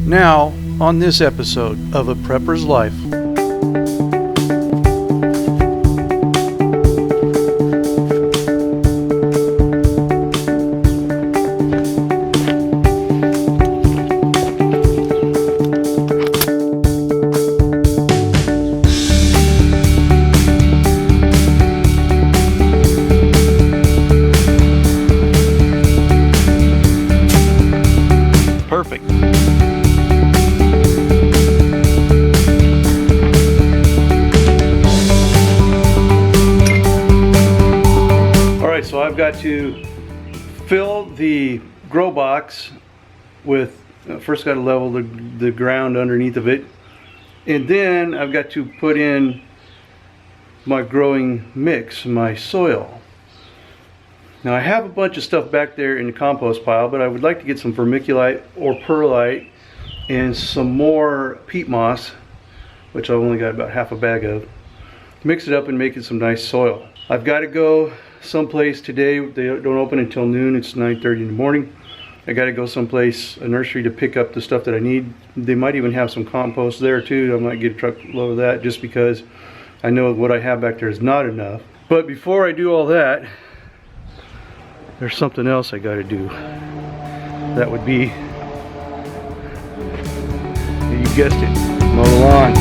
Now, on this episode of A Prepper's Life. Perfect. Alright, so I've got to fill the grow box with, first got to level the ground underneath of it, and then I've got to put in my growing mix, my soil. Now I have a bunch of stuff back there in the compost pile, but I would like to get some vermiculite or perlite and some more peat moss, which I've only got about half a bag of. Mix it up and make it some nice soil. I've got to go someplace today. They don't open until noon. It's 9:30 in the morning. I got to go someplace, a nursery, to pick up the stuff that I need. They might even have some compost there too. I might get a truckload of that just because I know what I have back there is not enough. But before I do all that, there's something else I got to do. That would be, you guessed it, mow the lawn.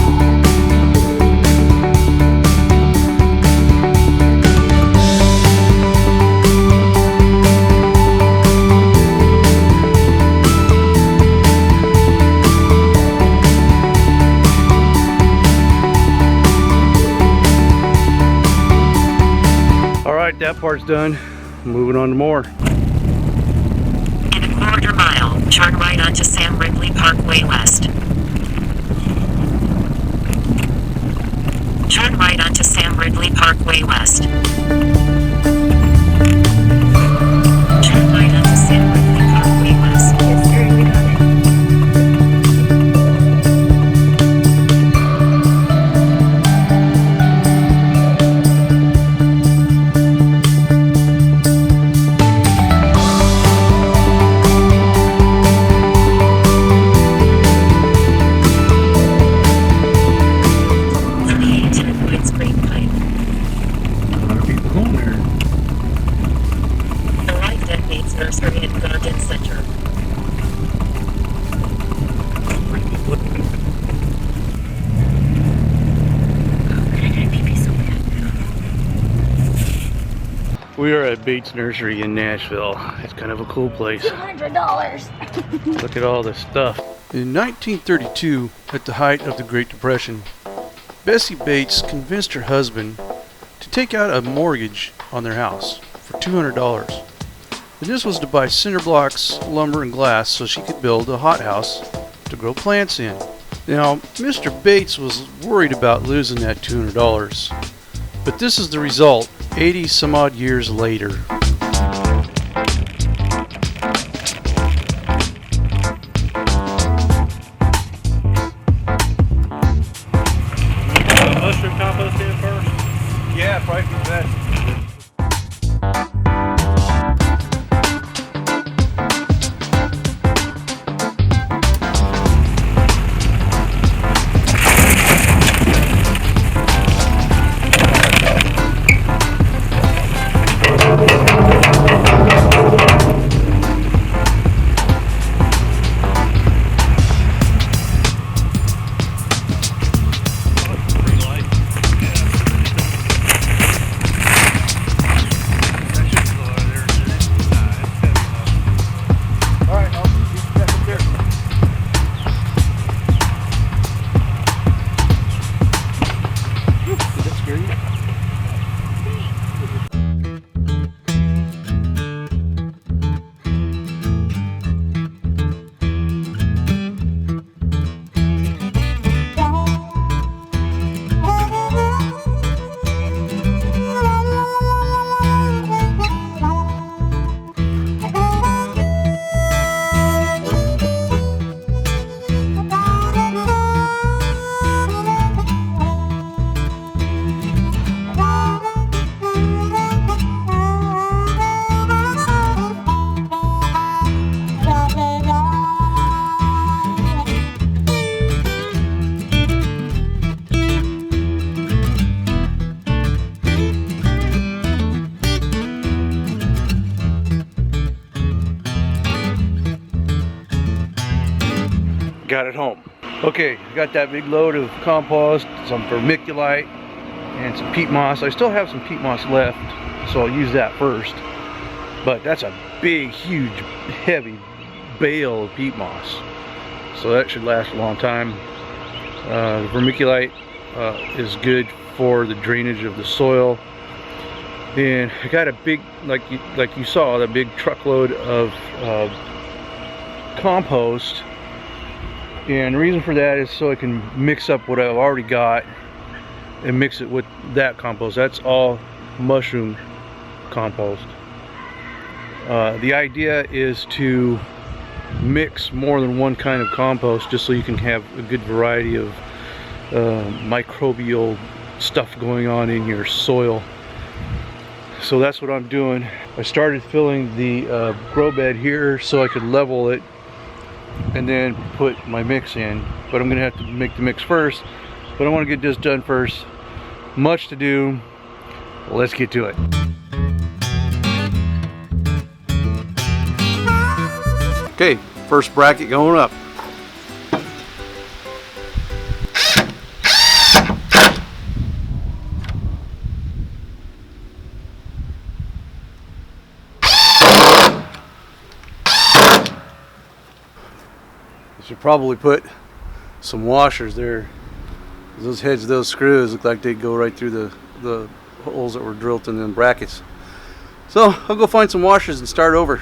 All right, that part's done. Moving on to more. In a quarter mile, turn right onto Sam Ridley Parkway West. Turn right onto Sam Ridley Parkway West. Turn right onto Sam Ridley Parkway West. Yes, sir, we got it. Bates Nursery and Garden Center. We are at Bates Nursery in Nashville. It's kind of a cool place. $200. Look at all this stuff. In 1932, at the height of the Great Depression, Bessie Bates convinced her husband to take out a mortgage on their house for $200. And this was to buy cinder blocks, lumber, and glass so she could build a hothouse to grow plants in. Now, Mr. Bates was worried about losing that $200, but this is the result 80 some odd years later. Mushroom compost in first? Yeah, probably for that. got it home. Okay, got that big load of compost, some vermiculite, and some peat moss. I still have some peat moss left, so I'll use that first. But that's a big, huge, heavy bale of peat moss, so that should last a long time. The vermiculite is good for the drainage of the soil. And I got a big, like you saw, that big truckload of compost. And the reason for that is so I can mix up what I've already got and mix it with that compost. That's all mushroom compost. The idea is to mix more than one kind of compost just so you can have a good variety of microbial stuff going on in your soil. So that's what I'm doing. I started filling the grow bed here so I could level it and then put my mix in, but I'm gonna have to make the mix first. But I want to get this done first. Much to do. Let's get to it. Okay, first bracket going up. Should probably put some washers there. Those heads of those screws look like they'd go right through the holes that were drilled in them brackets. So I'll go find some washers and start over.